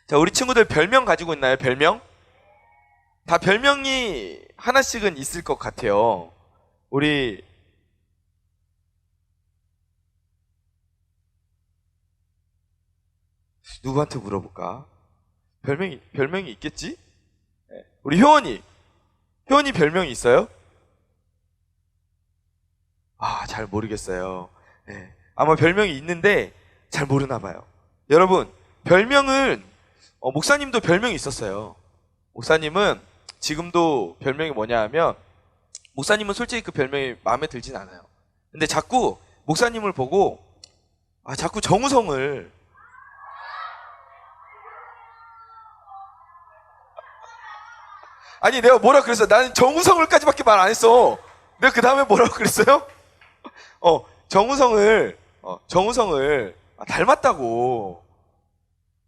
자, 우리 친구들 별명 가지고 있나요? 별명? 다 별명이 하나씩은 있을 것 같아요. 우리 누구한테 물어볼까? 별명이 있겠지? 네. 우리 효원이 별명이 있어요? 아, 잘 모르겠어요. 네. 아마 별명이 있는데 잘 모르나 봐요. 여러분, 별명은 목사님도 별명이 있었어요. 목사님은 지금도 별명이 뭐냐 하면, 목사님은 솔직히 그 별명이 마음에 들진 않아요. 근데 자꾸 목사님을 보고 자꾸 정우성을, 아니 내가 뭐라 그랬어? 나는 정우성을까지밖에 말 안 했어. 내가 그 다음에 뭐라고 그랬어요? 정우성을 닮았다고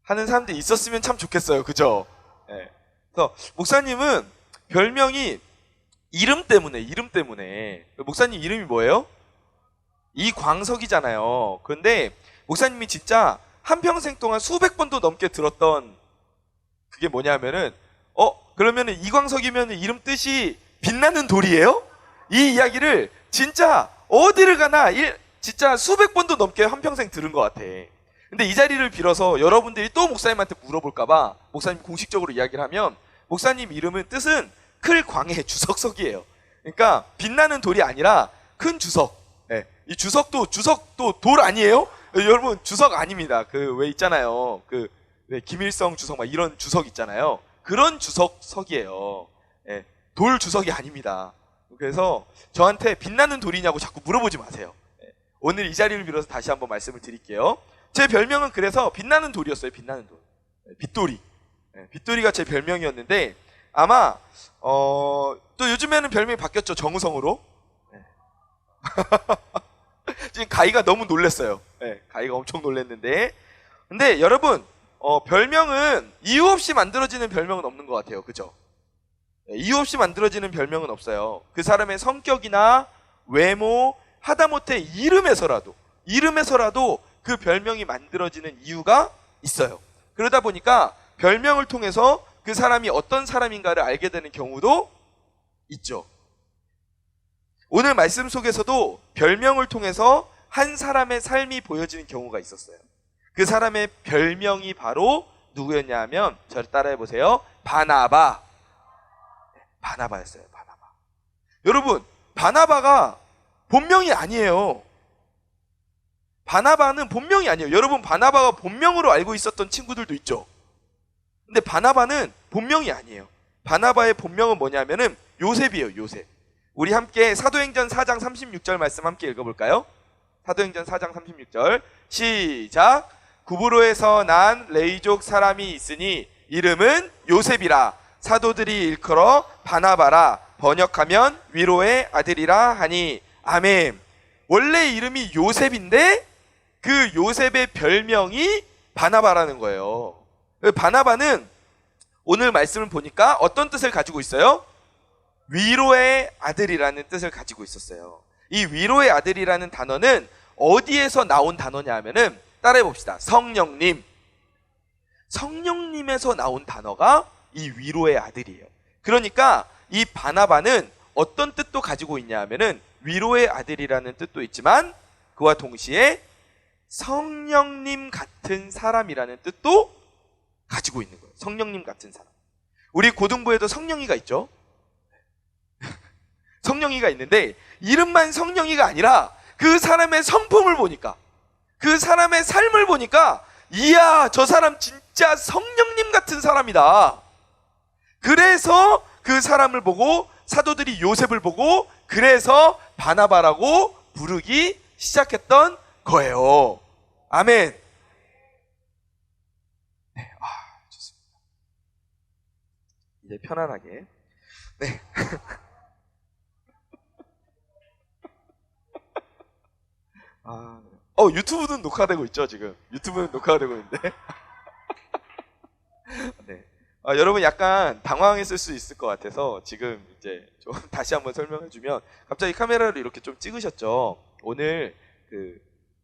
하는 사람들이 있었으면 참 좋겠어요. 그죠? 네. 그래서 목사님은 별명이 이름 때문에. 목사님 이름이 뭐예요? 이광석이잖아요. 그런데 목사님이 진짜 한평생 동안 수백 번도 넘게 들었던 그게 뭐냐면은, 그러면은 이광석이면 이름 뜻이 빛나는 돌이에요? 이 이야기를 진짜 어디를 가나 진짜 수백 번도 넘게 한평생 들은 것 같아. 근데 이 자리를 빌어서 여러분들이 또 목사님한테 물어볼까봐 목사님 공식적으로 이야기를 하면, 목사님 이름은 뜻은 클 광해 주석석이에요. 그러니까 빛나는 돌이 아니라 큰 주석. 네. 이 주석도 돌 아니에요? 여러분, 주석 아닙니다. 그 왜 있잖아요. 왜 김일성 주석 막 이런 주석 있잖아요. 그런 주석석이에요. 네. 돌 주석이 아닙니다. 그래서 저한테 빛나는 돌이냐고 자꾸 물어보지 마세요. 네. 오늘 이 자리를 빌어서 다시 한번 말씀을 드릴게요. 제 별명은 그래서 빛나는 돌이었어요. 빛나는 돌. 네. 빛돌이. 네. 빛돌이가 제 별명이었는데, 아마 또 요즘에는 별명이 바뀌었죠. 정우성으로. 네. 지금 가희가 너무 놀랐어요. 네. 가희가 엄청 놀랐는데, 근데 여러분, 별명은 이유 없이 만들어지는 별명은 없는 것 같아요. 그죠? 네. 이유 없이 만들어지는 별명은 없어요. 그 사람의 성격이나 외모, 하다못해 이름에서라도 그 별명이 만들어지는 이유가 있어요. 그러다 보니까 별명을 통해서 그 사람이 어떤 사람인가를 알게 되는 경우도 있죠. 오늘 말씀 속에서도 별명을 통해서 한 사람의 삶이 보여지는 경우가 있었어요. 그 사람의 별명이 바로 누구였냐 하면, 저를 따라해 보세요. 바나바였어요. 바나바. 여러분, 바나바가 본명이 아니에요. 바나바는 본명이 아니에요. 여러분, 바나바가 본명으로 알고 있었던 친구들도 있죠. 근데 바나바는 본명이 아니에요. 바나바의 본명은 뭐냐면은 요셉이에요. 요셉. 우리 함께 사도행전 4장 36절 말씀 함께 읽어볼까요? 사도행전 4장 36절 시작. 구브로에서 난 레이족 사람이 있으니 이름은 요셉이라. 사도들이 일컬어 바나바라. 번역하면 위로의 아들이라 하니. 아멘. 원래 이름이 요셉인데 그 요셉의 별명이 바나바라는 거예요. 바나바는 오늘 말씀을 보니까 어떤 뜻을 가지고 있어요? 위로의 아들이라는 뜻을 가지고 있었어요. 이 위로의 아들이라는 단어는 어디에서 나온 단어냐 하면은, 따라해 봅시다. 성령님에서 나온 단어가 이 위로의 아들이에요. 그러니까 이 바나바는 어떤 뜻도 가지고 있냐 하면은 위로의 아들이라는 뜻도 있지만, 그와 동시에 성령님 같은 사람이라는 뜻도 가지고 있는 거예요. 성령님 같은 사람. 우리 고등부에도 성령이가 있죠. 성령이가 있는데 이름만 성령이가 아니라 그 사람의 성품을 보니까, 그 사람의 삶을 보니까, 이야, 저 사람 진짜 성령님 같은 사람이다. 그래서 그 사람을 보고 사도들이 요셉을 보고 그래서 바나바라고 부르기 시작했던 거예요. 아멘. 네, 좋습니다. 이제 편안하게. 네. 유튜브는 녹화되고 있죠, 지금. 유튜브는 녹화가 되고 있는데. 네. 여러분 약간 당황했을 수 있을 것 같아서 지금 이제 좀 다시 한번 설명해주면, 갑자기 카메라를 이렇게 좀 찍으셨죠. 오늘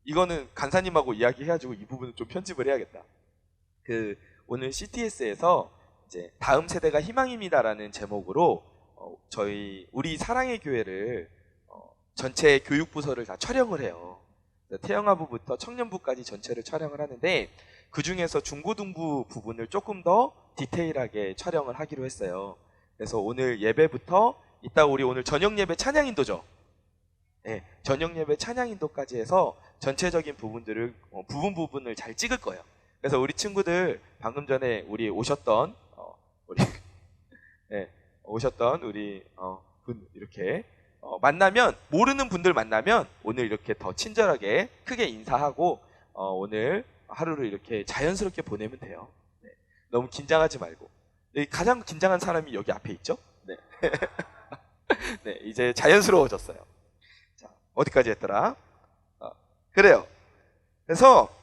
이거는 간사님하고 이야기해가지고 이 부분은 좀 편집을 해야겠다. 오늘 CTS에서 이제 다음 세대가 희망입니다라는 제목으로 우리 사랑의 교회를 전체 교육부서를 다 촬영을 해요. 태영아부부터 청년부까지 전체를 촬영을 하는데 그 중에서 중고등부 부분을 조금 더 디테일하게 촬영을 하기로 했어요. 그래서 오늘 예배부터 이따 우리 오늘 저녁 예배 찬양인도죠. 네, 저녁 예배 찬양인도까지 해서 전체적인 부분들을 부분을 잘 찍을 거예요. 그래서 우리 친구들 방금 전에 우리 오셨던 우리 분 이렇게 만나면 모르는 분들 만나면 오늘 이렇게 더 친절하게 크게 인사하고 오늘 하루를 이렇게 자연스럽게 보내면 돼요. 네, 너무 긴장하지 말고. 가장 긴장한 사람이 여기 앞에 있죠? 네. 네, 이제 자연스러워졌어요. 자, 어디까지 했더라? 그래요. 그래서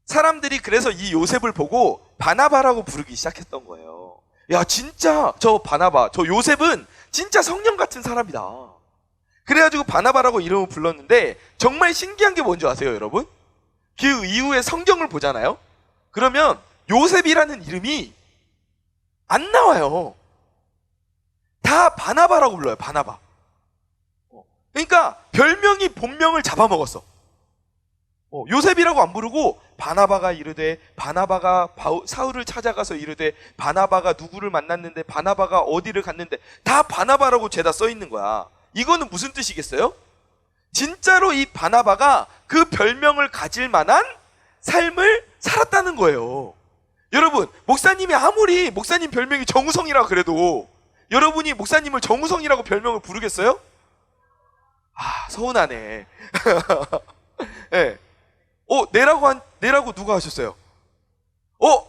사람들이 그래서 이 요셉을 보고 바나바라고 부르기 시작했던 거예요. 야, 진짜 저 바나바, 저 요셉은 진짜 성령 같은 사람이다. 그래가지고 바나바라고 이름을 불렀는데 정말 신기한 게 뭔지 아세요, 여러분? 그 이후에 성경을 보잖아요. 그러면 요셉이라는 이름이 안 나와요. 다 바나바라고 불러요. 바나바. 그러니까 별명이 본명을 잡아먹었어. 요셉이라고 안 부르고 바나바가 이르되, 바나바가 사울을 찾아가서 이르되, 바나바가 누구를 만났는데, 바나바가 어디를 갔는데, 다 바나바라고 죄다 써 있는 거야. 이거는 무슨 뜻이겠어요? 진짜로 이 바나바가 그 별명을 가질 만한 삶을 살았다는 거예요. 여러분, 목사님이 아무리 목사님 별명이 정우성이라 그래도 여러분이 목사님을 정우성이라고 별명을 부르겠어요? 서운하네. 네. 내라고 누가 하셨어요?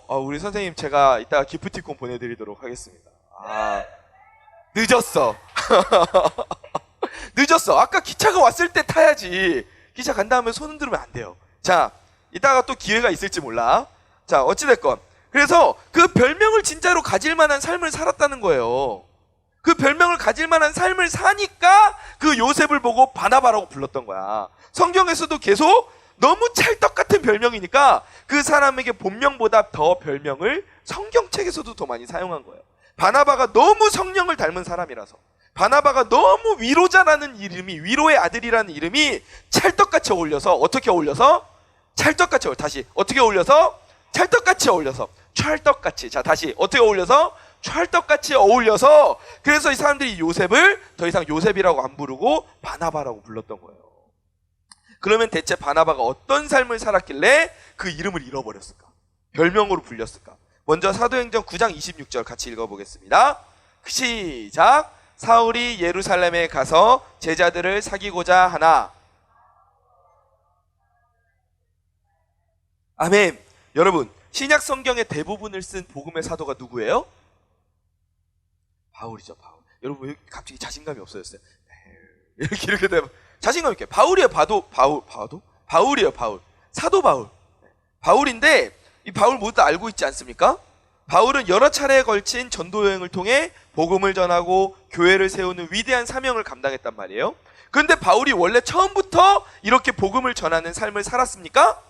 우리 선생님 제가 이따가 기프티콘 보내드리도록 하겠습니다. 늦었어. 늦었어. 아까 기차가 왔을 때 타야지. 기차 간 다음에 손 흔들면 안 돼요. 자, 이따가 또 기회가 있을지 몰라. 자, 어찌됐건. 그래서 그 별명을 진짜로 가질 만한 삶을 살았다는 거예요. 그 별명을 가질 만한 삶을 사니까 그 요셉을 보고 바나바라고 불렀던 거야. 성경에서도 계속 너무 찰떡 같은 별명이니까 그 사람에게 본명보다 더 별명을 성경책에서도 더 많이 사용한 거예요. 바나바가 너무 성령을 닮은 사람이라서, 바나바가 너무 위로자라는 이름이, 위로의 아들이라는 이름이 찰떡같이 어울려서, 어떻게 어울려서? 찰떡같이 다시 어떻게 어울려서? 찰떡같이 어울려서, 찰떡같이. 자, 다시 어떻게 어울려서? 찰떡같이 어울려서, 그래서 이 사람들이 요셉을 더 이상 요셉이라고 안 부르고 바나바라고 불렀던 거예요. 그러면 대체 바나바가 어떤 삶을 살았길래 그 이름을 잃어버렸을까? 별명으로 불렸을까? 먼저 사도행전 9장 26절 같이 읽어보겠습니다. 시작! 사울이 예루살렘에 가서 제자들을 사귀고자 하나. 아멘. 여러분, 신약 성경의 대부분을 쓴 복음의 사도가 누구예요? 바울이죠, 바울. 여러분 왜 갑자기 자신감이 없어졌어요? 이렇게 되면 자신감 있게. 바울이에요, 바울이에요, 바울. 사도 바울. 바울인데 이 바울 모두 다 알고 있지 않습니까? 바울은 여러 차례에 걸친 전도 여행을 통해 복음을 전하고 교회를 세우는 위대한 사명을 감당했단 말이에요. 그런데 바울이 원래 처음부터 이렇게 복음을 전하는 삶을 살았습니까?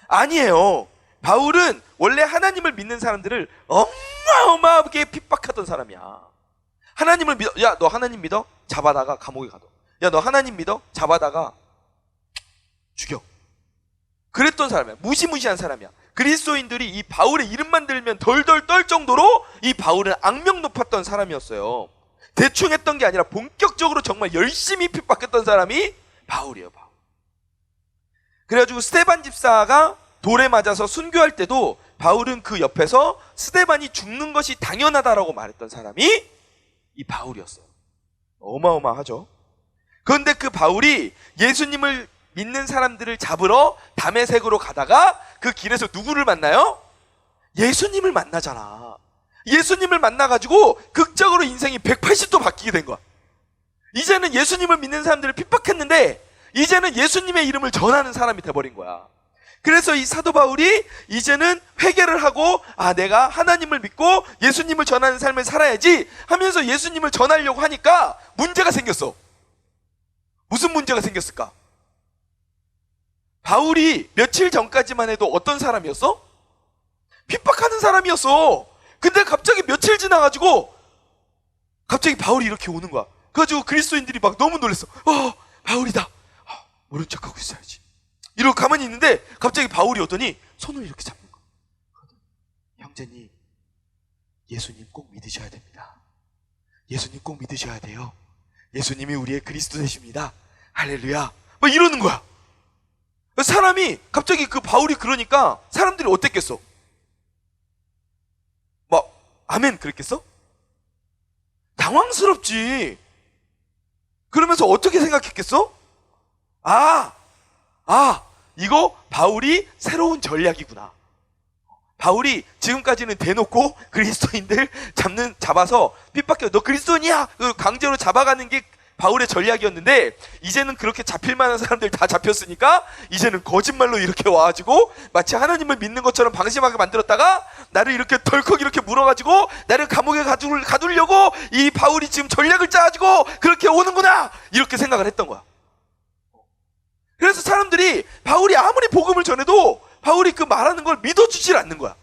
아니에요. 바울은 원래 하나님을 믿는 사람들을 어마어마하게 핍박하던 사람이야. 하나님을 믿어. 야, 너 하나님 믿어? 잡아다가 감옥에 가둬. 야, 너 하나님 믿어? 잡아다가 죽여. 그랬던 사람이야. 무시무시한 사람이야. 그리스도인들이 이 바울의 이름만 들면 덜덜 떨 정도로 이 바울은 악명 높았던 사람이었어요. 대충 했던 게 아니라 본격적으로 정말 열심히 핍박했던 사람이 바울이에요, 바울. 그래가지고 스데반 집사가 돌에 맞아서 순교할 때도 바울은 그 옆에서 스데반이 죽는 것이 당연하다라고 말했던 사람이 이 바울이었어요. 어마어마하죠. 그런데 그 바울이 예수님을 믿는 사람들을 잡으러 다메섹으로 가다가 그 길에서 누구를 만나요? 예수님을 만나잖아. 예수님을 만나가지고 극적으로 인생이 180도 바뀌게 된 거야. 이제는 예수님을 믿는 사람들을 핍박했는데 이제는 예수님의 이름을 전하는 사람이 돼버린 거야. 그래서 이 사도 바울이 이제는 회개를 하고 내가 하나님을 믿고 예수님을 전하는 삶을 살아야지 하면서 예수님을 전하려고 하니까 문제가 생겼어. 무슨 문제가 생겼을까? 바울이 며칠 전까지만 해도 어떤 사람이었어? 핍박하는 사람이었어. 근데 갑자기 며칠 지나가지고 갑자기 바울이 이렇게 오는 거야. 그래가지고 그리스도인들이 막 너무 놀랐어. 바울이다. 모른 척하고 있어야지. 이러고 가만히 있는데 갑자기 바울이 오더니 손을 이렇게 잡는 거야. 형제님, 예수님 꼭 믿으셔야 됩니다. 예수님 꼭 믿으셔야 돼요. 예수님이 우리의 그리스도 되십니다. 할렐루야. 막 이러는 거야. 사람이 갑자기 그 바울이 그러니까 사람들이 어땠겠어? 막 아멘 그랬겠어? 당황스럽지. 그러면서 어떻게 생각했겠어? 이거 바울이 새로운 전략이구나. 바울이 지금까지는 대놓고 그리스도인들 잡아서 핍박해. 너 그리스도인이야! 강제로 잡아가는 게 바울의 전략이었는데, 이제는 그렇게 잡힐 만한 사람들 다 잡혔으니까 이제는 거짓말로 이렇게 와가지고 마치 하나님을 믿는 것처럼 방심하게 만들었다가 나를 이렇게 덜컥 이렇게 물어가지고 나를 감옥에 가두려고 이 바울이 지금 전략을 짜가지고 그렇게 오는구나, 이렇게 생각을 했던 거야. 그래서 사람들이 바울이 아무리 복음을 전해도 바울이 그 말하는 걸 믿어주질 않는 거야.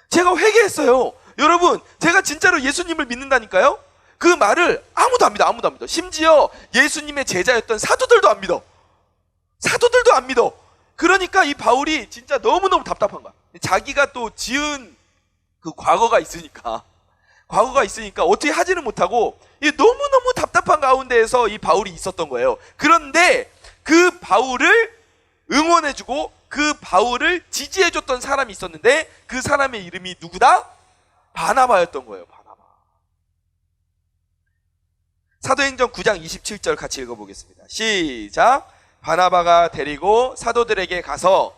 제가 회개했어요. 여러분, 제가 진짜로 예수님을 믿는다니까요. 그 말을 아무도 안 믿어. 심지어 예수님의 제자였던 사도들도 안 믿어. 그러니까 이 바울이 진짜 너무너무 답답한 거야. 자기가 또 지은 그 과거가 있으니까 어떻게 하지는 못하고 너무너무 답답한 가운데에서 이 바울이 있었던 거예요. 그런데 그 바울을 응원해주고 그 바울을 지지해줬던 사람이 있었는데, 그 사람의 이름이 누구다? 바나바였던 거예요. 바나바. 사도행전 9장 27절 같이 읽어보겠습니다. 시작. 바나바가 데리고 사도들에게 가서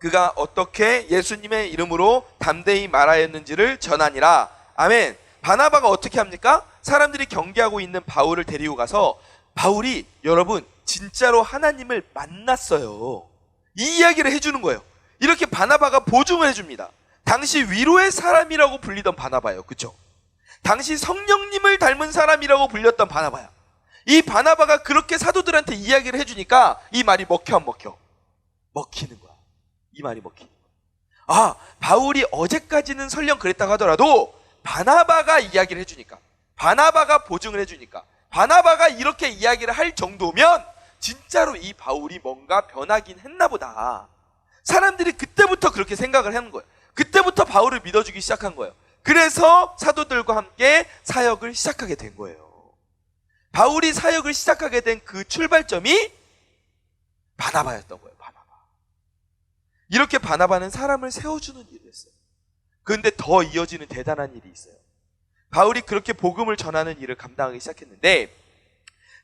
그가 어떻게 예수님의 이름으로 담대히 말하였는지를 전하니라. 아멘. 바나바가 어떻게 합니까? 사람들이 경계하고 있는 바울을 데리고 가서, 바울이 여러분 진짜로 하나님을 만났어요, 이 이야기를 해주는 거예요. 이렇게 바나바가 보증을 해줍니다. 당시 위로의 사람이라고 불리던 바나바예요. 그쵸? 당시 성령님을 닮은 사람이라고 불렸던 바나바야. 이 바나바가 그렇게 사도들한테 이야기를 해주니까 이 말이 먹혀 안 먹혀? 먹히는 거야. 이 말이 먹히는 거야. 바울이 어제까지는 설령 그랬다고 하더라도 바나바가 이야기를 해주니까, 바나바가 보증을 해주니까, 바나바가 이렇게 이야기를 할 정도면 진짜로 이 바울이 뭔가 변하긴 했나 보다. 사람들이 그때부터 그렇게 생각을 하는 거예요. 그때부터 바울을 믿어주기 시작한 거예요. 그래서 사도들과 함께 사역을 시작하게 된 거예요. 바울이 사역을 시작하게 된 그 출발점이 바나바였던 거예요. 바나바. 이렇게 바나바는 사람을 세워주는 일을 했어요. 그런데 더 이어지는 대단한 일이 있어요. 바울이 그렇게 복음을 전하는 일을 감당하기 시작했는데,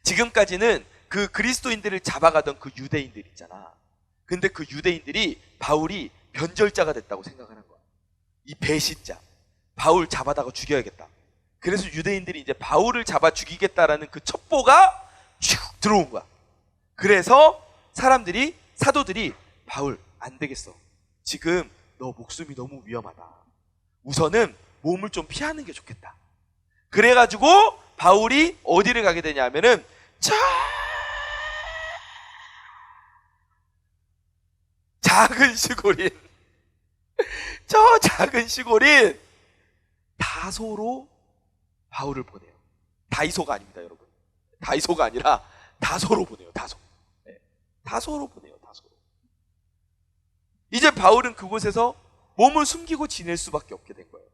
지금까지는 그 그리스도인들을 잡아가던 그 유대인들 있잖아. 근데 그 유대인들이 바울이 변절자가 됐다고 생각하는 거야. 이 배신자, 바울 잡아다가 죽여야겠다. 그래서 유대인들이 이제 바울을 잡아 죽이겠다라는 그 첩보가 쭉 들어온 거야. 그래서 사도들이 바울 안 되겠어, 지금 너 목숨이 너무 위험하다, 우선은 몸을 좀 피하는 게 좋겠다. 그래가지고 바울이 어디를 가게 되냐면은 작은 시골인 다소로 바울을 보내요. 다이소가 아닙니다, 여러분. 다이소가 아니라 다소로 보내요. 다소로 보내요. 다소로. 이제 바울은 그곳에서 몸을 숨기고 지낼 수밖에 없게 된 거예요.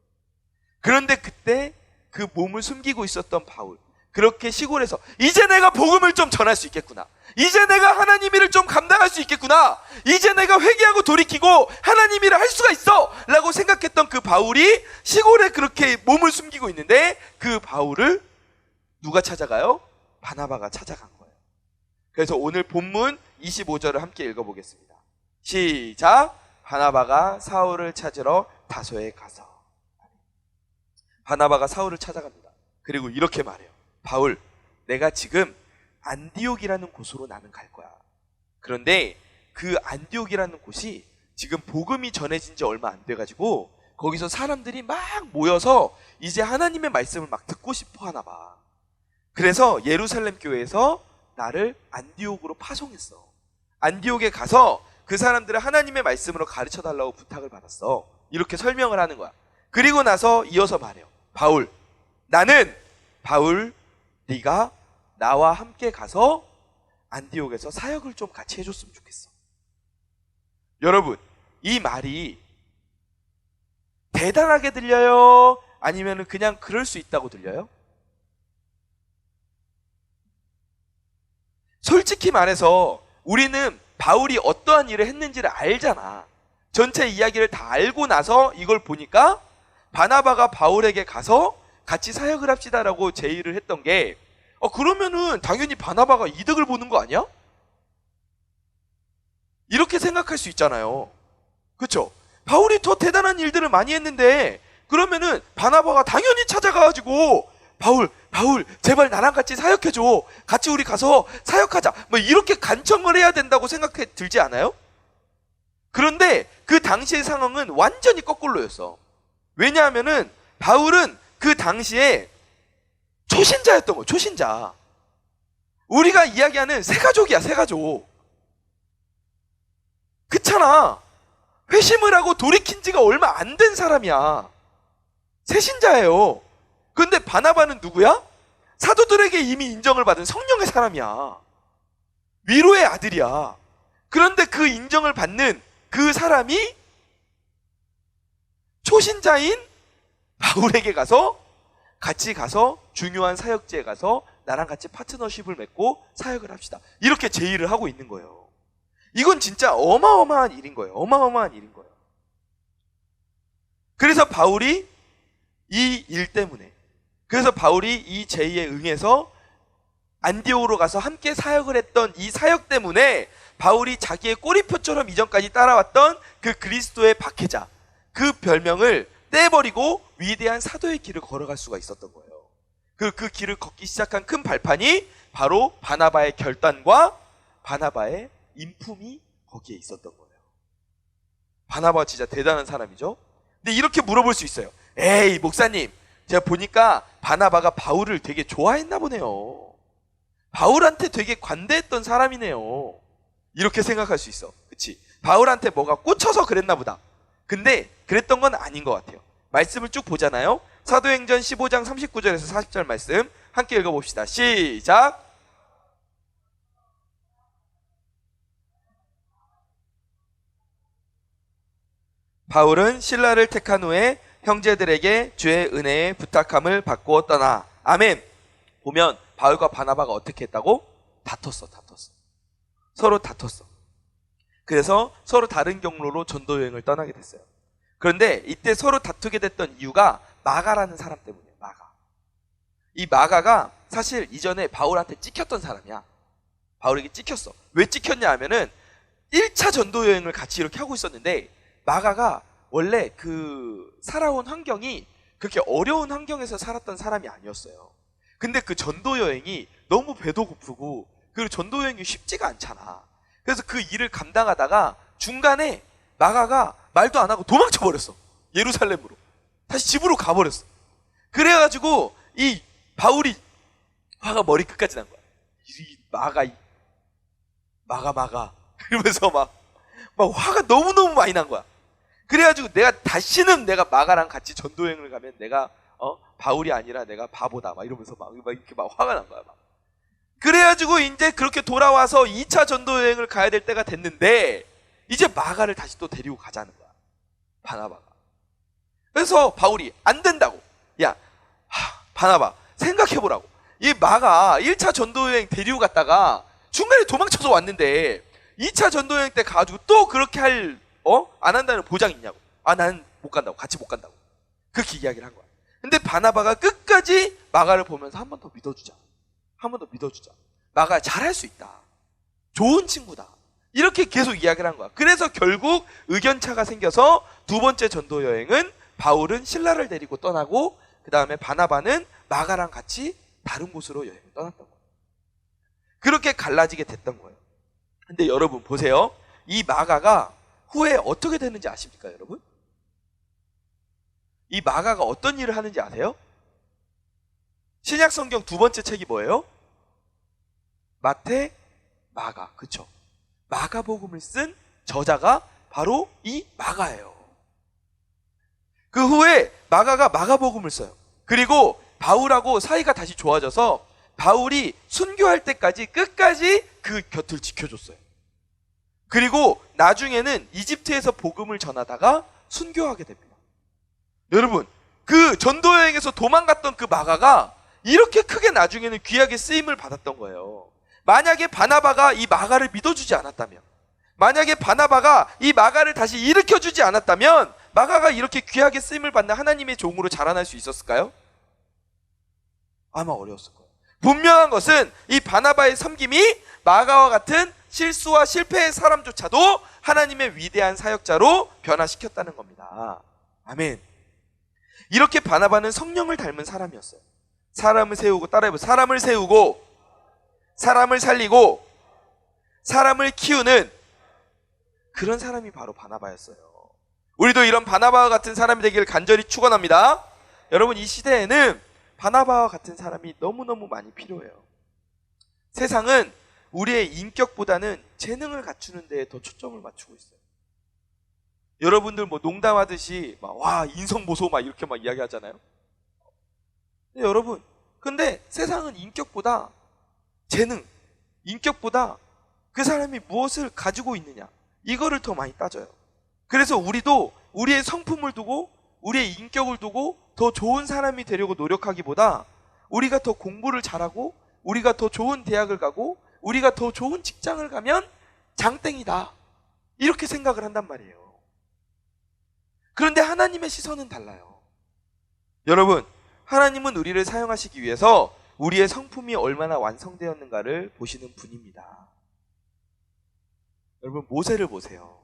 그런데 그때 그 몸을 숨기고 있었던 바울, 그렇게 시골에서 이제 내가 복음을 좀 전할 수 있겠구나, 이제 내가 하나님 일을 좀 감당할 수 있겠구나, 이제 내가 회개하고 돌이키고 하나님 일을 할 수가 있어 라고 생각했던 그 바울이 시골에 그렇게 몸을 숨기고 있는데, 그 바울을 누가 찾아가요? 바나바가 찾아간 거예요. 그래서 오늘 본문 25절을 함께 읽어보겠습니다. 시작. 바나바가 사울을 찾으러 다소에 가서. 바나바가 사울을 찾아갑니다. 그리고 이렇게 말해요. 바울, 내가 지금 안디옥이라는 곳으로 나는 갈 거야. 그런데 그 안디옥이라는 곳이 지금 복음이 전해진 지 얼마 안 돼가지고 거기서 사람들이 막 모여서 이제 하나님의 말씀을 막 듣고 싶어 하나 봐. 그래서 예루살렘 교회에서 나를 안디옥으로 파송했어. 안디옥에 가서 그 사람들을 하나님의 말씀으로 가르쳐 달라고 부탁을 받았어. 이렇게 설명을 하는 거야. 그리고 나서 이어서 말해요. 바울, 나는 바울, 네가 나와 함께 가서 안디옥에서 사역을 좀 같이 해줬으면 좋겠어. 여러분, 이 말이 대단하게 들려요? 아니면 그냥 그럴 수 있다고 들려요? 솔직히 말해서 우리는 바울이 어떠한 일을 했는지를 알잖아. 전체 이야기를 다 알고 나서 이걸 보니까 바나바가 바울에게 가서 같이 사역을 합시다라고 제의를 했던 게 그러면은 당연히 바나바가 이득을 보는 거 아니야? 이렇게 생각할 수 있잖아요. 그렇죠? 바울이 더 대단한 일들을 많이 했는데 그러면은 바나바가 당연히 찾아가가지고 바울 제발 나랑 같이 사역해줘. 같이 우리 가서 사역하자. 뭐 이렇게 간청을 해야 된다고 생각해 들지 않아요? 그런데 그 당시의 상황은 완전히 거꾸로였어. 왜냐하면은 바울은 그 당시에 초신자였던 거예요. 초신자. 우리가 이야기하는 새가족이야. 새가족. 그렇잖아. 회심을 하고 돌이킨 지가 얼마 안 된 사람이야. 새신자예요. 그런데 바나바는 누구야? 사도들에게 이미 인정을 받은 성령의 사람이야. 위로의 아들이야. 그런데 그 인정을 받는 그 사람이 초신자인 바울에게 가서 같이 가서 중요한 사역지에 가서 나랑 같이 파트너십을 맺고 사역을 합시다. 이렇게 제의를 하고 있는 거예요. 이건 진짜 어마어마한 일인 거예요. 어마어마한 일인 거예요. 그래서 바울이 이 일 때문에, 그래서 바울이 이 제의에 응해서 안디옥으로 가서 함께 사역을 했던 이 사역 때문에 바울이 자기의 꼬리표처럼 이전까지 따라왔던 그 그리스도의 박해자, 그 별명을 떼버리고 위대한 사도의 길을 걸어갈 수가 있었던 거예요. 그 길을 걷기 시작한 큰 발판이 바로 바나바의 결단과 바나바의 인품이 거기에 있었던 거예요. 바나바 진짜 대단한 사람이죠. 근데 이렇게 물어볼 수 있어요. 에이 목사님, 제가 보니까 바나바가 바울을 되게 좋아했나 보네요. 바울한테 되게 관대했던 사람이네요. 이렇게 생각할 수 있어. 그치? 바울한테 뭐가 꽂혀서 그랬나 보다. 근데 그랬던 건 아닌 것 같아요. 말씀을 쭉 보잖아요. 사도행전 15장 39절에서 40절 말씀 함께 읽어봅시다. 시작. 바울은 신라를 택한 후에 형제들에게 주의 은혜에 부탁함을 받고 떠나. 아멘. 보면 바울과 바나바가 어떻게 했다고? 다퉜어. 서로 다퉜어. 그래서 서로 다른 경로로 전도 여행을 떠나게 됐어요. 그런데 이때 서로 다투게 됐던 이유가 마가라는 사람 때문이에요. 마가. 이 마가가 사실 이전에 바울한테 찍혔던 사람이야. 바울에게 찍혔어. 왜 찍혔냐 하면은 1차 전도 여행을 같이 이렇게 하고 있었는데 마가가 원래 그 살아온 환경이 그렇게 어려운 환경에서 살았던 사람이 아니었어요. 근데 그 전도 여행이 너무 배도 고프고 그리고 전도 여행이 쉽지가 않잖아. 그래서 그 일을 감당하다가 중간에 마가가 말도 안 하고 도망쳐 버렸어. 예루살렘으로. 다시 집으로 가버렸어. 그래가지고 이 바울이 화가 머리끝까지 난 거야. 이 마가 이러면서 막 화가 너무너무 많이 난 거야. 그래가지고 다시는 내가 마가랑 같이 전도여행을 가면 내가 바울이 아니라 내가 바보다 막 이러면서 막 이렇게 막 화가 난 거야. 막. 그래가지고 이제 그렇게 돌아와서 2차 전도여행을 가야 될 때가 됐는데 이제 마가를 다시 또 데리고 가자는 거야. 바나바가. 그래서 바울이 안 된다고. 야, 바나바 생각해보라고. 이 마가 1차 전도여행 데리고 갔다가 중간에 도망쳐서 왔는데 2차 전도여행 때 가가지고 또 그렇게 안 한다는 보장이 있냐고. 나는 못 간다고. 같이 못 간다고. 그렇게 이야기를 한 거야. 근데 바나바가 끝까지 마가를 보면서 한 번 더 믿어주자. 한 번 더 믿어주자. 마가 잘할 수 있다. 좋은 친구다. 이렇게 계속 이야기를 한 거야. 그래서 결국 의견차가 생겨서 두 번째 전도 여행은 바울은 신라를 데리고 떠나고 그 다음에 바나바는 마가랑 같이 다른 곳으로 여행을 떠났던 거예요. 그렇게 갈라지게 됐던 거예요. 근데 여러분 보세요. 이 마가가 후에 어떻게 되는지 아십니까, 여러분? 이 마가가 어떤 일을 하는지 아세요? 신약 성경 두 번째 책이 뭐예요? 마태, 마가. 그쵸? 마가복음을 쓴 저자가 바로 이 마가예요. 그 후에 마가가 마가복음을 써요. 그리고 바울하고 사이가 다시 좋아져서 바울이 순교할 때까지 끝까지 그 곁을 지켜줬어요. 그리고 나중에는 이집트에서 복음을 전하다가 순교하게 됩니다. 여러분, 그 전도여행에서 도망갔던 그 마가가 이렇게 크게 나중에는 귀하게 쓰임을 받았던 거예요. 만약에 바나바가 이 마가를 믿어주지 않았다면, 만약에 바나바가 이 마가를 다시 일으켜주지 않았다면 마가가 이렇게 귀하게 쓰임을 받는 하나님의 종으로 자라날 수 있었을까요? 아마 어려웠을 거예요. 분명한 것은 이 바나바의 섬김이 마가와 같은 실수와 실패의 사람조차도 하나님의 위대한 사역자로 변화시켰다는 겁니다. 아멘. 이렇게 바나바는 성령을 닮은 사람이었어요. 사람을 세우고, 따라해보세요. 사람을 세우고, 사람을 살리고, 사람을 키우는 그런 사람이 바로 바나바였어요. 우리도 이런 바나바와 같은 사람이 되기를 간절히 축원합니다. 여러분, 이 시대에는 바나바와 같은 사람이 너무너무 많이 필요해요. 세상은 우리의 인격보다는 재능을 갖추는 데에 더 초점을 맞추고 있어요. 여러분들 뭐 농담하듯이 막 와 인성보소 막 이렇게 막 이야기하잖아요. 근데 여러분, 근데 세상은 인격보다 재능, 인격보다 그 사람이 무엇을 가지고 있느냐, 이거를 더 많이 따져요. 그래서 우리도 우리의 성품을 두고 우리의 인격을 두고 더 좋은 사람이 되려고 노력하기보다 우리가 더 공부를 잘하고 우리가 더 좋은 대학을 가고 우리가 더 좋은 직장을 가면 장땡이다, 이렇게 생각을 한단 말이에요. 그런데 하나님의 시선은 달라요. 여러분, 하나님은 우리를 사용하시기 위해서 우리의 성품이 얼마나 완성되었는가를 보시는 분입니다. 여러분, 모세를 보세요.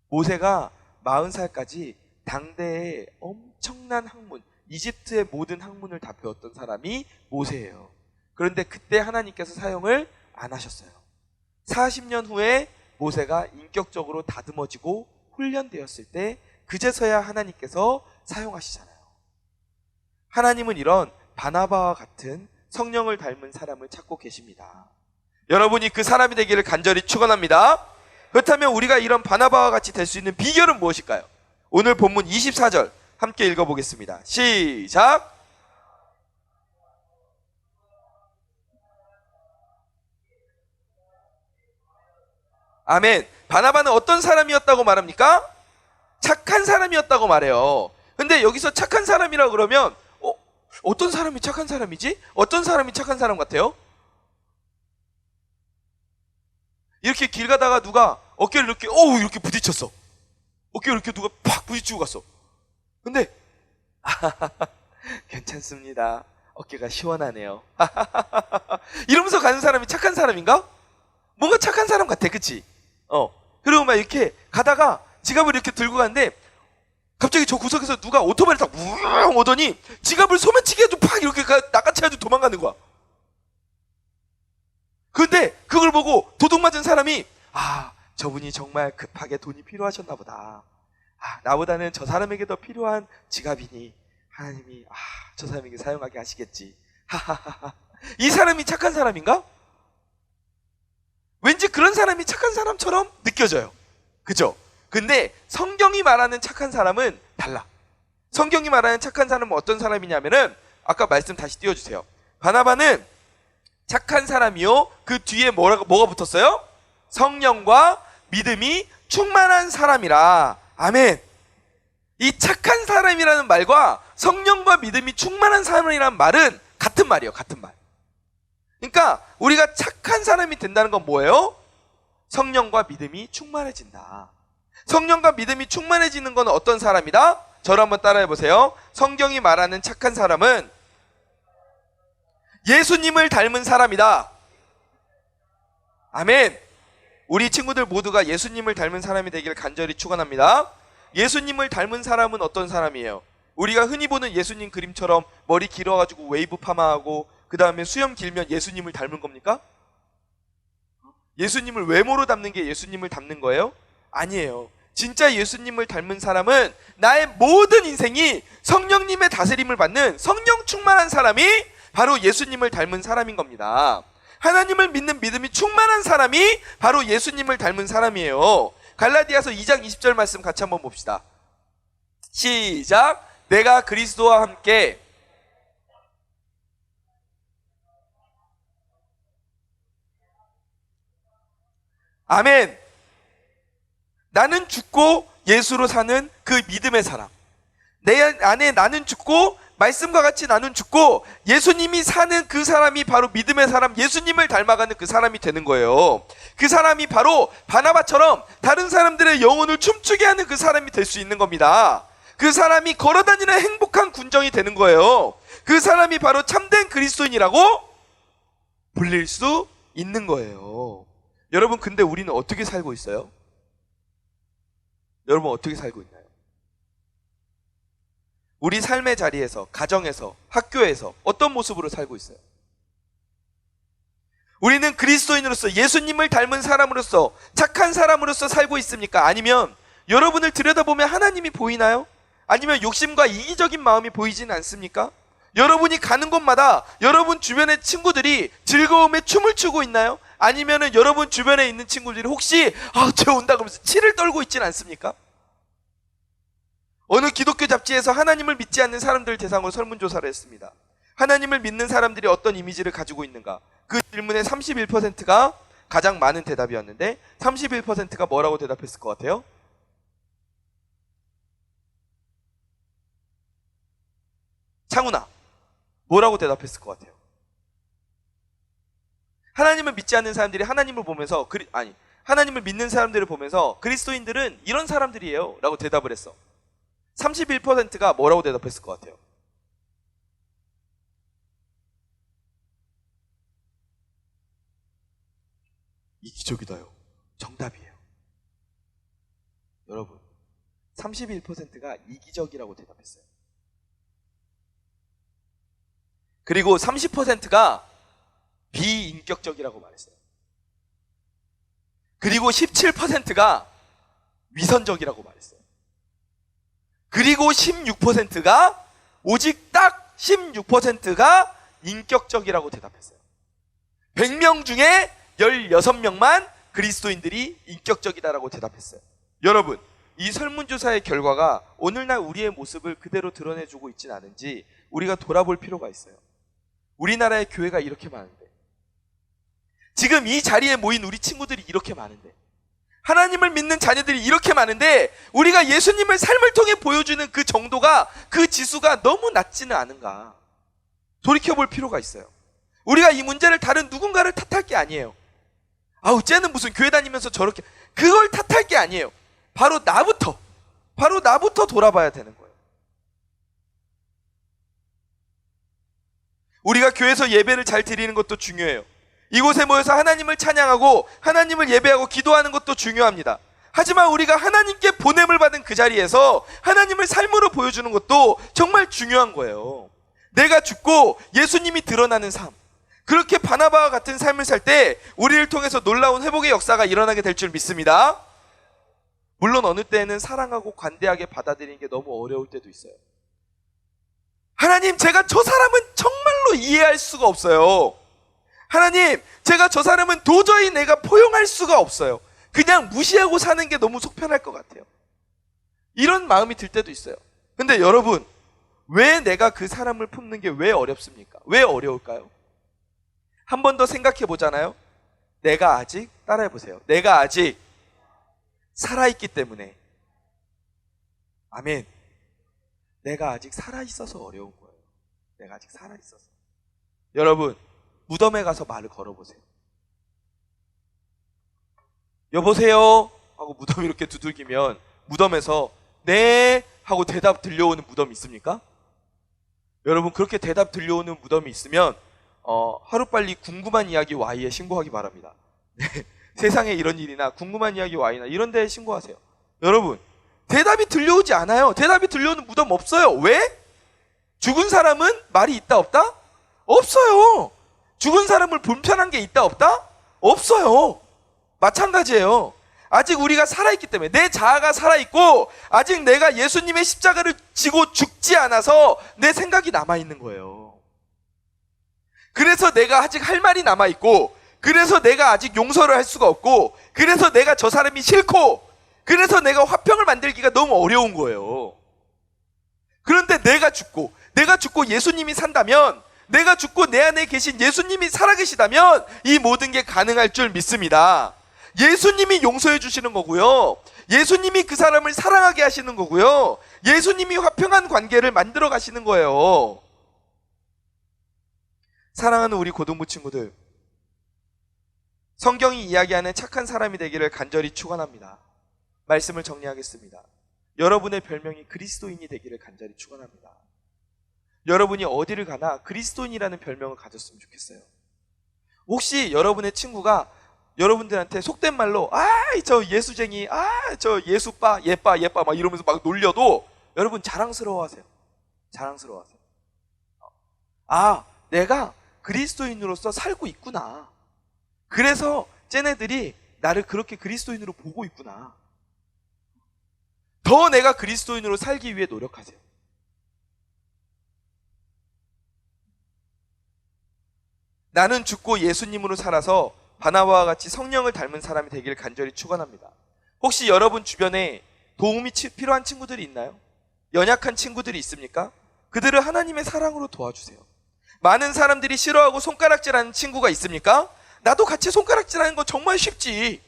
모세가 40살까지 당대의 엄청난 학문, 이집트의 모든 학문을 다 배웠던 사람이 모세예요. 그런데 그때 하나님께서 사용을 안 하셨어요. 40년 후에 모세가 인격적으로 다듬어지고 훈련되었을 때 그제서야 하나님께서 사용하시잖아요. 하나님은 이런 바나바와 같은 성령을 닮은 사람을 찾고 계십니다. 여러분이 그 사람이 되기를 간절히 축원합니다. 그렇다면 우리가 이런 바나바와 같이 될 수 있는 비결은 무엇일까요? 오늘 본문 24절 함께 읽어보겠습니다. 시작! 아멘. 바나바는 어떤 사람이었다고 말합니까? 착한 사람이었다고 말해요. 근데 여기서 착한 사람이라고 그러면 어떤 사람이 착한 사람이지? 어떤 사람이 착한 사람 같아요? 이렇게 길 가다가 누가 어깨를 이렇게 이렇게 부딪혔어. 어깨를 이렇게 누가 팍 부딪히고 갔어. 근데 괜찮습니다, 어깨가 시원하네요. 이러면서 가는 사람이 착한 사람인가? 뭔가 착한 사람 같아, 그치? 그리고 막 이렇게 가다가 지갑을 이렇게 들고 가는데 갑자기 저 구석에서 누가 오토바이를 딱 우웅 오더니 지갑을 소매치기 해도 팍 이렇게 낚아채 가지고 도망가는 거야. 근데 그걸 보고 도둑 맞은 사람이 저분이 정말 급하게 돈이 필요하셨나 보다. 나보다는 저 사람에게 더 필요한 지갑이니 하나님이 저 사람에게 사용하게 하시겠지. 이 사람이 착한 사람인가? 왠지 그런 사람이 착한 사람처럼 느껴져요. 그죠? 근데 성경이 말하는 착한 사람은 달라. 성경이 말하는 착한 사람은 어떤 사람이냐면은 아까 말씀 다시 띄워주세요. 바나바는 착한 사람이요, 그 뒤에 뭐가 붙었어요? 성령과 믿음이 충만한 사람이라. 아멘. 이 착한 사람이라는 말과 성령과 믿음이 충만한 사람이라는 말은 같은 말이에요. 같은 말. 그러니까 우리가 착한 사람이 된다는 건 뭐예요? 성령과 믿음이 충만해진다. 성령과 믿음이 충만해지는 건 어떤 사람이다? 저를 한번 따라해 보세요. 성경이 말하는 착한 사람은 예수님을 닮은 사람이다. 아멘. 우리 친구들 모두가 예수님을 닮은 사람이 되기를 간절히 축원합니다. 예수님을 닮은 사람은 어떤 사람이에요? 우리가 흔히 보는 예수님 그림처럼 머리 길어가지고 웨이브 파마하고 그 다음에 수염 길면 예수님을 닮은 겁니까? 예수님을 외모로 닮는 게 예수님을 닮는 거예요? 아니에요. 진짜 예수님을 닮은 사람은 나의 모든 인생이 성령님의 다스림을 받는 성령 충만한 사람이 바로 예수님을 닮은 사람인 겁니다. 하나님을 믿는 믿음이 충만한 사람이 바로 예수님을 닮은 사람이에요. 갈라디아서 2장 20절 말씀 같이 한번 봅시다. 시작. 내가 그리스도와 함께 아멘. 나는 죽고 예수로 사는 그 믿음의 사람. 내 안에 나는 죽고 말씀과 같이 나는 죽고 예수님이 사는 그 사람이 바로 믿음의 사람, 예수님을 닮아가는 그 사람이 되는 거예요. 그 사람이 바로 바나바처럼 다른 사람들의 영혼을 춤추게 하는 그 사람이 될 수 있는 겁니다. 그 사람이 걸어다니는 행복한 군정이 되는 거예요. 그 사람이 바로 참된 그리스도인이라고 불릴 수 있는 거예요. 여러분, 근데 우리는 어떻게 살고 있어요? 여러분, 어떻게 살고 있나요? 우리 삶의 자리에서, 가정에서, 학교에서 어떤 모습으로 살고 있어요? 우리는 그리스도인으로서, 예수님을 닮은 사람으로서, 착한 사람으로서 살고 있습니까? 아니면 여러분을 들여다보면 하나님이 보이나요? 아니면 욕심과 이기적인 마음이 보이지는 않습니까? 여러분이 가는 곳마다 여러분 주변의 친구들이 즐거움에 춤을 추고 있나요? 아니면은 여러분 주변에 있는 친구들이 혹시 쟤 온다 그러면서 치를 떨고 있지는 않습니까? 어느 기독교 잡지에서 하나님을 믿지 않는 사람들 대상으로 설문조사를 했습니다. 하나님을 믿는 사람들이 어떤 이미지를 가지고 있는가? 그 질문의 31%가 가장 많은 대답이었는데 31%가 뭐라고 대답했을 것 같아요? 창훈아, 뭐라고 대답했을 것 같아요? 하나님을 믿지 않는 사람들이 하나님을 보면서 하나님을 믿는 사람들을 보면서 그리스도인들은 이런 사람들이에요 라고 대답을 했어. 31%가 뭐라고 대답했을 것 같아요? 이기적이다요. 정답이에요. 여러분, 31%가 이기적이라고 대답했어요. 그리고 30%가 비인격적이라고 말했어요. 그리고 17%가 위선적이라고 말했어요. 그리고 16%가 오직 딱 16%가 인격적이라고 대답했어요. 100명 중에 16명만 그리스도인들이 인격적이다라고 대답했어요. 여러분, 이 설문조사의 결과가 오늘날 우리의 모습을 그대로 드러내주고 있지는 않은지 우리가 돌아볼 필요가 있어요. 우리나라의 교회가 이렇게 많은데, 지금 이 자리에 모인 우리 친구들이 이렇게 많은데, 하나님을 믿는 자녀들이 이렇게 많은데 우리가 예수님을 삶을 통해 보여주는 그 정도가, 그 지수가 너무 낮지는 않은가 돌이켜볼 필요가 있어요. 우리가 이 문제를 다른 누군가를 탓할 게 아니에요. 쟤는 무슨 교회 다니면서 저렇게, 그걸 탓할 게 아니에요. 바로 나부터 돌아봐야 되는 거예요. 우리가 교회에서 예배를 잘 드리는 것도 중요해요. 이곳에 모여서 하나님을 찬양하고 하나님을 예배하고 기도하는 것도 중요합니다. 하지만 우리가 하나님께 보냄을 받은 그 자리에서 하나님을 삶으로 보여주는 것도 정말 중요한 거예요. 내가 죽고 예수님이 드러나는 삶, 그렇게 바나바와 같은 삶을 살 때 우리를 통해서 놀라운 회복의 역사가 일어나게 될 줄 믿습니다. 물론 어느 때에는 사랑하고 관대하게 받아들이는 게 너무 어려울 때도 있어요. 하나님, 제가 저 사람은 정말로 이해할 수가 없어요. 하나님, 제가 저 사람은 도저히 내가 포용할 수가 없어요. 그냥 무시하고 사는 게 너무 속편할 것 같아요. 이런 마음이 들 때도 있어요. 근데 여러분, 왜 내가 그 사람을 품는 게 왜 어렵습니까? 왜 어려울까요? 한 번 더 생각해 보잖아요. 내가 아직, 따라해 보세요. 내가 아직 살아있기 때문에. 아멘. 내가 아직 살아있어서 어려운 거예요. 내가 아직 살아있어서. 여러분, 무덤에 가서 말을 걸어보세요. 여보세요? 하고 무덤 이렇게 두들기면 무덤에서 네 하고 대답 들려오는 무덤이 있습니까? 여러분, 그렇게 대답 들려오는 무덤이 있으면 하루빨리 궁금한 이야기 Y에 신고하기 바랍니다. 네, 세상에 이런 일이나 궁금한 이야기 Y나 이런 데에 신고하세요. 여러분, 대답이 들려오지 않아요. 대답이 들려오는 무덤 없어요. 왜? 죽은 사람은 말이 있다 없다? 없어요. 죽은 사람을 불편한 게 있다 없다? 없어요. 마찬가지예요. 아직 우리가 살아있기 때문에, 내 자아가 살아있고 아직 내가 예수님의 십자가를 지고 죽지 않아서 내 생각이 남아있는 거예요. 그래서 내가 아직 할 말이 남아있고, 그래서 내가 아직 용서를 할 수가 없고, 그래서 내가 저 사람이 싫고, 그래서 내가 화평을 만들기가 너무 어려운 거예요. 그런데 내가 죽고 예수님이 산다면, 내가 죽고 내 안에 계신 예수님이 살아계시다면 이 모든 게 가능할 줄 믿습니다. 예수님이 용서해 주시는 거고요. 예수님이 그 사람을 사랑하게 하시는 거고요. 예수님이 화평한 관계를 만들어 가시는 거예요. 사랑하는 우리 고등부 친구들, 성경이 이야기하는 착한 사람이 되기를 간절히 축원합니다. 말씀을 정리하겠습니다. 여러분의 별명이 그리스도인이 되기를 간절히 축원합니다. 여러분이 어디를 가나 그리스도인이라는 별명을 가졌으면 좋겠어요. 혹시 여러분의 친구가 여러분들한테 속된 말로 저 예수쟁이, 저 예수빠, 예빠 막 이러면서 막 놀려도 여러분 자랑스러워하세요. 자랑스러워하세요. 내가 그리스도인으로서 살고 있구나. 그래서 쟤네들이 나를 그렇게 그리스도인으로 보고 있구나. 더 내가 그리스도인으로 살기 위해 노력하세요. 나는 죽고 예수님으로 살아서 바나바와 같이 성령을 닮은 사람이 되길 간절히 축원합니다. 혹시 여러분 주변에 도움이 필요한 친구들이 있나요? 연약한 친구들이 있습니까? 그들을 하나님의 사랑으로 도와주세요. 많은 사람들이 싫어하고 손가락질하는 친구가 있습니까? 나도 같이 손가락질하는 거 정말 쉽지.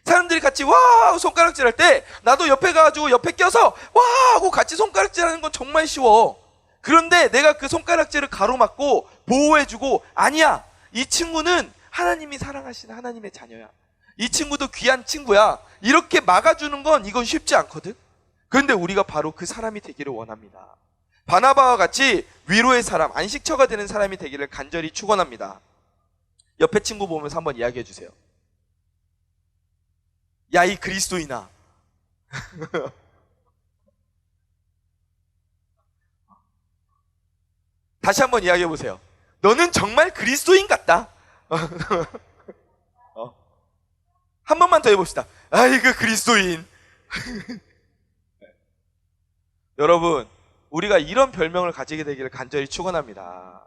사람들이 같이 와 하고 손가락질할 때 나도 옆에 가가지고 옆에 껴서 와 하고 같이 손가락질하는 건 정말 쉬워. 그런데 내가 그 손가락질을 가로막고 보호해주고, 아니야, 이 친구는 하나님이 사랑하시는 하나님의 자녀야, 이 친구도 귀한 친구야, 이렇게 막아주는 건 이건 쉽지 않거든. 그런데 우리가 바로 그 사람이 되기를 원합니다. 바나바와 같이 위로의 사람, 안식처가 되는 사람이 되기를 간절히 축원합니다. 옆에 친구 보면서 한번 이야기해 주세요. 야, 이 그리스도인아. 다시 한번 이야기해 보세요. 너는 정말 그리스도인 같다. 한 번만 더 해봅시다. 아이고 그리스도인. 여러분, 우리가 이런 별명을 가지게 되기를 간절히 축원합니다.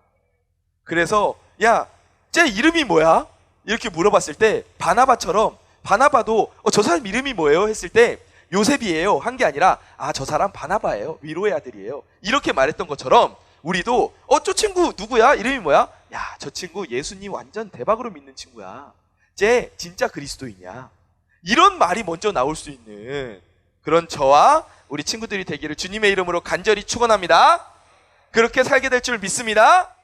그래서 야, 쟤 이름이 뭐야? 이렇게 물어봤을 때 바나바처럼, 바나바도 저 사람 이름이 뭐예요? 했을 때 요셉이에요 한 게 아니라 저 사람 바나바예요, 위로의 아들이에요, 이렇게 말했던 것처럼 우리도 저 친구 누구야? 이름이 뭐야? 야, 저 친구 예수님 완전 대박으로 믿는 친구야, 쟤 진짜 그리스도인이야, 이런 말이 먼저 나올 수 있는 그런 저와 우리 친구들이 되기를 주님의 이름으로 간절히 축원합니다. 그렇게 살게 될 줄 믿습니다.